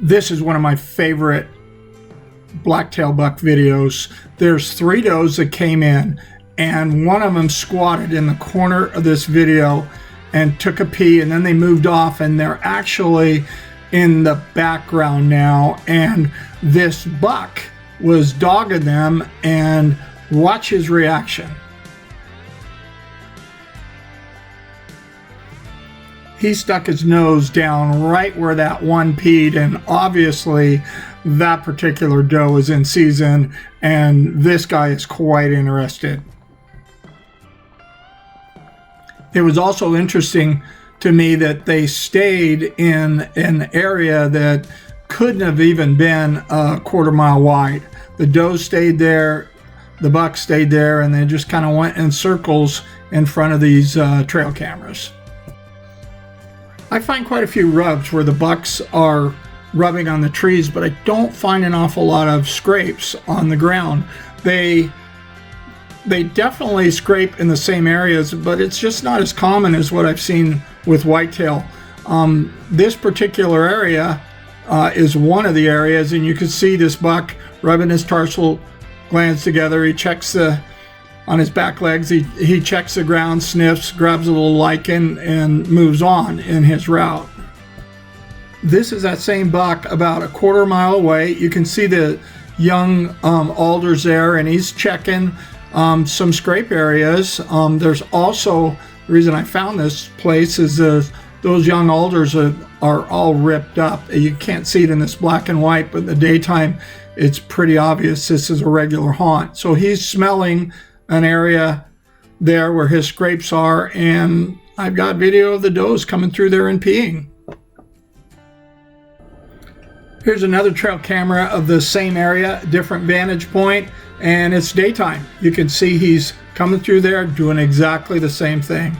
This is one of my favorite Blacktail Buck videos. There's 3 does that came in, and one of them squatted in the corner of this video and took a pee, and then they moved off, and they're actually in the background now, and this buck was dogging them, and watch his reaction. He stuck his nose down right where that one peed, and obviously that particular doe is in season, and this guy is quite interested. It was also interesting to me that they stayed in an area that couldn't have even been a quarter-mile wide. The doe stayed there, the buck stayed there, and they just kind of went in circles in front of these trail cameras. I find quite a few rubs where the bucks are rubbing on the trees, but I don't find an awful lot of scrapes on the ground. They definitely scrape in the same areas, but it's just not as common as what I've seen with whitetail. This particular area is one of the areas, and you can see this buck rubbing his tarsal glands together. He checks on his back legs, he checks the ground, sniffs, grabs a little lichen, and moves on in his route. This is that same buck about a quarter-mile away. You can see the young alders there, and he's checking some scrape areas. There's also, the reason I found this place is those young alders are all ripped up. You can't see it in this black and white, but in the daytime it's pretty obvious this is a regular haunt. So he's smelling an area there where his scrapes are, and I've got video of the does coming through there and peeing. Here's another trail camera of the same area, different vantage point, and it's daytime. You can see he's coming through there doing exactly the same thing.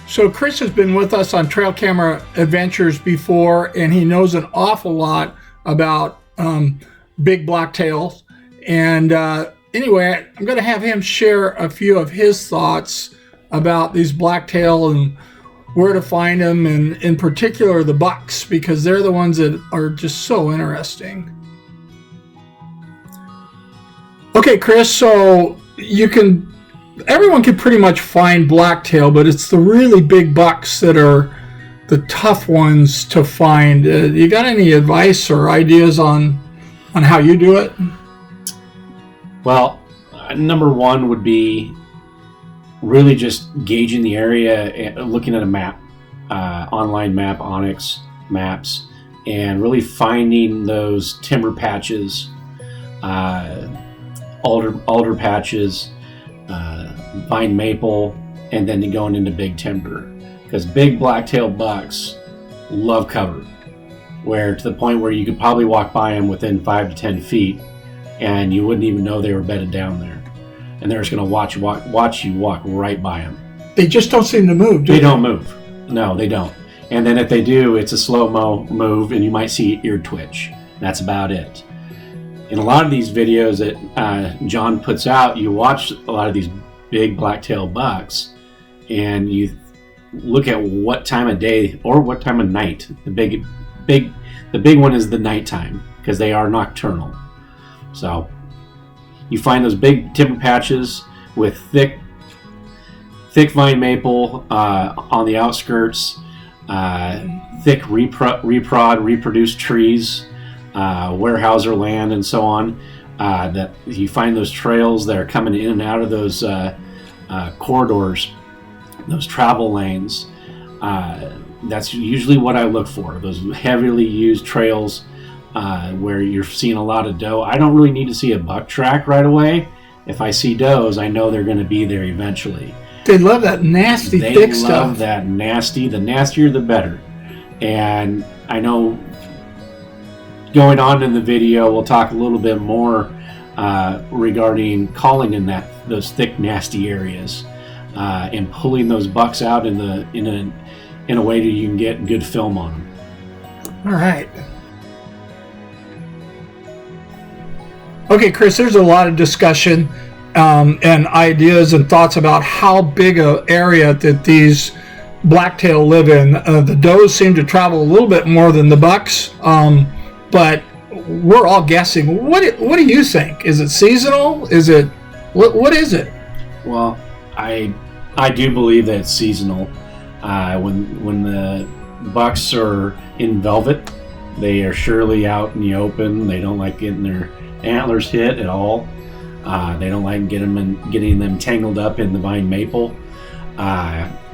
So Chris has been with us on trail camera adventures before, and he knows an awful lot about big blacktails. And anyway, I'm going to have him share a few of his thoughts about these blacktail and where to find them, and in particular the bucks, because they're the ones that are just so interesting. Okay, Chris, so everyone can pretty much find blacktail, but it's the really big bucks that are the tough ones to find. You got any advice or ideas on how you do it? Well, number one would be really just gauging the area, looking at a map, online map, Onyx maps, and really finding those timber patches, alder patches, vine maple, and then going into big timber, because big blacktail bucks love cover, where to the point where you could probably walk by them within 5 to 10 feet and you wouldn't even know they were bedded down there, and they're just going to watch you walk right by them. They just don't seem to move, do they? They don't move. No, they don't. And then if they do, it's a slow-mo move, and you might see ear twitch. That's about it. In a lot of these videos that John puts out, you watch a lot of these big blacktail bucks, and you look at what time of day or what time of night. The big one is the nighttime, because they are nocturnal. So you find those big timber patches with thick vine maple on the outskirts, thick reproduced trees, Weyerhaeuser land, and so on. That you find those trails that are coming in and out of those corridors, those travel lanes. That's usually what I look for, those heavily used trails where you're seeing a lot of doe. I don't really need to see a buck track right away. If I see does, I know they're going to be there eventually. They love that nasty, thick stuff. They love that nasty. The nastier, the better. And I know going on in the video, we'll talk a little bit more regarding calling in those thick, nasty areas and pulling those bucks out in a way that you can get good film on them. All right. Okay, Chris, there's a lot of discussion and ideas and thoughts about how big a area that these blacktail live in. The does seem to travel a little bit more than the bucks, but we're all guessing. What do you think? Is it seasonal? Is it what is it? Well, I do believe that it's seasonal. When the bucks are in velvet, they are surely out in the open. They don't like getting their antlers hit at all. They don't like getting them tangled up in the vine maple.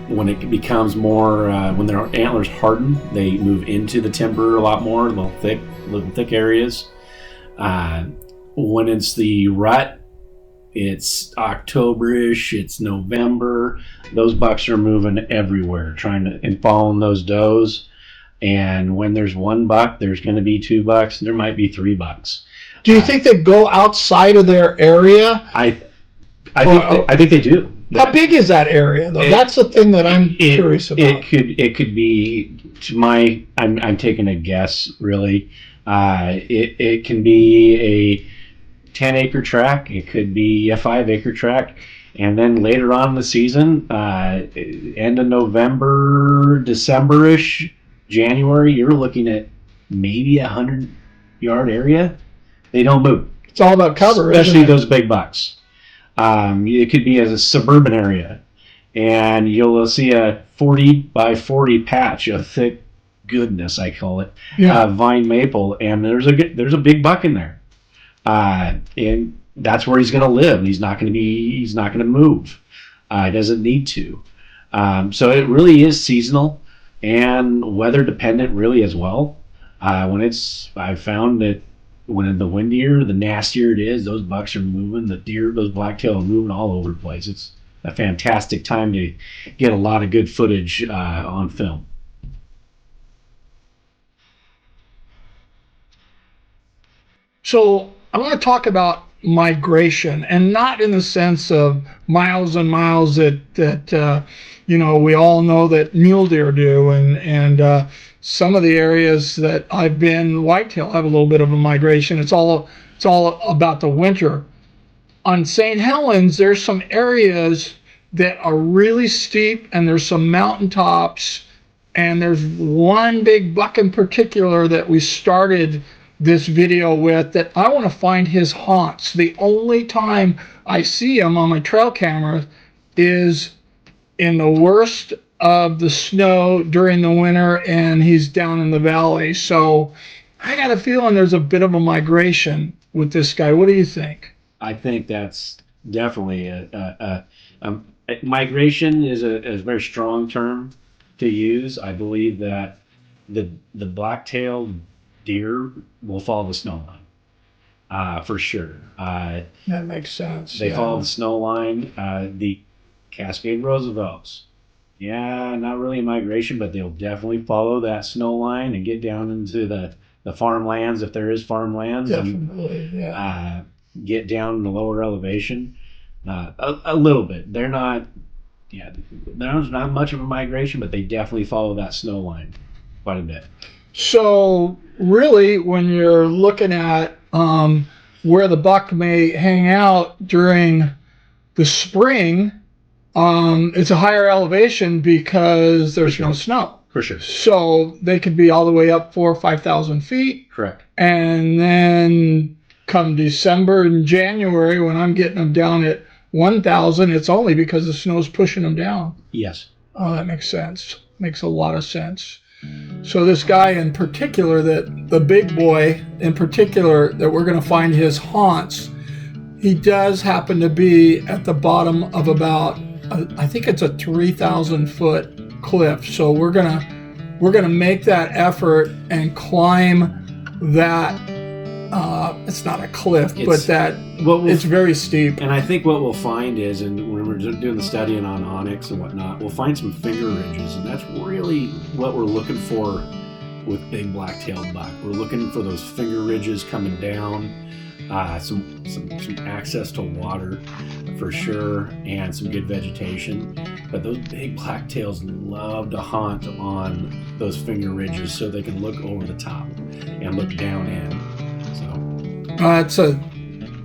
When it becomes more, when their antlers harden, they move into the timber a lot more, little thick areas. When it's the rut, it's October-ish, it's November. Those bucks are moving everywhere, trying to and following those does. And when there's one buck, there's going to be two bucks. There might be three bucks. Do you think they go outside of their area? I think they do. How big is that area, though? That's the thing that I'm curious about. It could be, I'm taking a guess, really. It can be a 10-acre tract. It could be a 5-acre tract. And then later on in the season, end of November, December-ish, January, you're looking at maybe 100-yard area. They don't move. It's all about cover, especially those big bucks. It could be a suburban area, and you'll see a 40 by 40 patch of thick goodness, I call it, vine maple, and there's a big buck in there, and that's where he's going to live. He's not going to move. He doesn't need to. So it really is seasonal and weather dependent, really, as well. I've found that when the windier, the nastier it is, those bucks are moving. Those blacktail are moving all over the place. It's a fantastic time to get a lot of good footage on film. So I want to talk about migration, and not in the sense of miles and miles that we all know that mule deer do, and some of the areas that I've been, whitetail have a little bit of a migration. It's all about the winter. On St. Helens, there's some areas that are really steep, and there's some mountaintops, and there's one big buck in particular that we started this video with that I want to find his haunts. The only time I see him on my trail camera is in the worst of the snow during the winter, and he's down in the valley. So I got a feeling there's a bit of a migration with this guy. What do you think? I think that's definitely migration is a very strong term to use. I believe that the black-tailed deer will follow the snow line, for sure. That makes sense. They follow the snow line. The Cascade Roosevelts, not really a migration, but they'll definitely follow that snow line and get down into the farmlands, if there is farmlands. Definitely, and, get down in the lower elevation a little bit. There's not much of a migration, but they definitely follow that snow line quite a bit. So really, when you're looking at where the buck may hang out during the spring, it's a higher elevation because there's no snow. For sure. So they could be all the way up 4,000 or 5,000 feet. Correct. And then come December and January, when I'm getting them down at 1,000, it's only because the snow's pushing them down. Yes. Oh, that makes sense. Makes a lot of sense. So this guy in particular, the big boy in particular, that we're going to find his haunts, he does happen to be at the bottom of about, I think it's a 3,000 foot cliff. So we're gonna make that effort and climb that. It's not a cliff, it's very steep. And I think what we'll find is, and when we're doing the studying on onyx and whatnot, we'll find some finger ridges, and that's really what we're looking for with big black-tailed buck. We're looking for those finger ridges coming down, some access to water for sure, and some good vegetation. But those big blacktails love to haunt on those finger ridges so they can look over the top and look down in. So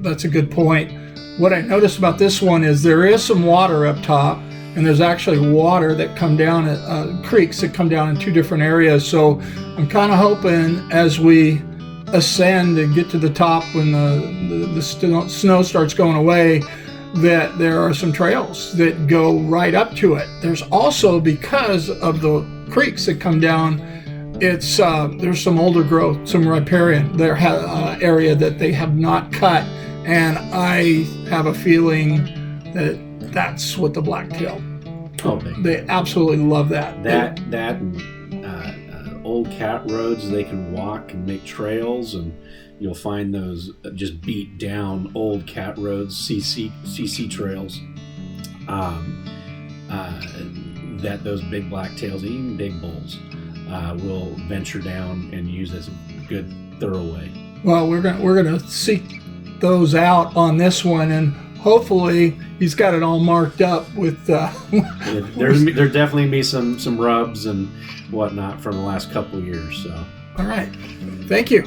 that's a good point. what I noticed about this one is there is some water up top, and there's actually water that come down, creeks that come down in two different areas. So I'm kind of hoping as we ascend and get to the top when the snow starts going away, that there are some trails that go right up to it. There's also, because of the creeks that come down, it's there's some older growth, some riparian there area that they have not cut, and I have a feeling that that's what the blacktail. They absolutely love that. That old cat roads they can walk and make trails, and you'll find those just beat down old cat roads, CC trails. That those big blacktails, even big bulls, will venture down and use as a good thorough way. Well, we're gonna seek those out on this one, and hopefully he's got it all marked up with. There's definitely be some rubs and whatnot from the last couple of years. So. All right, thank you.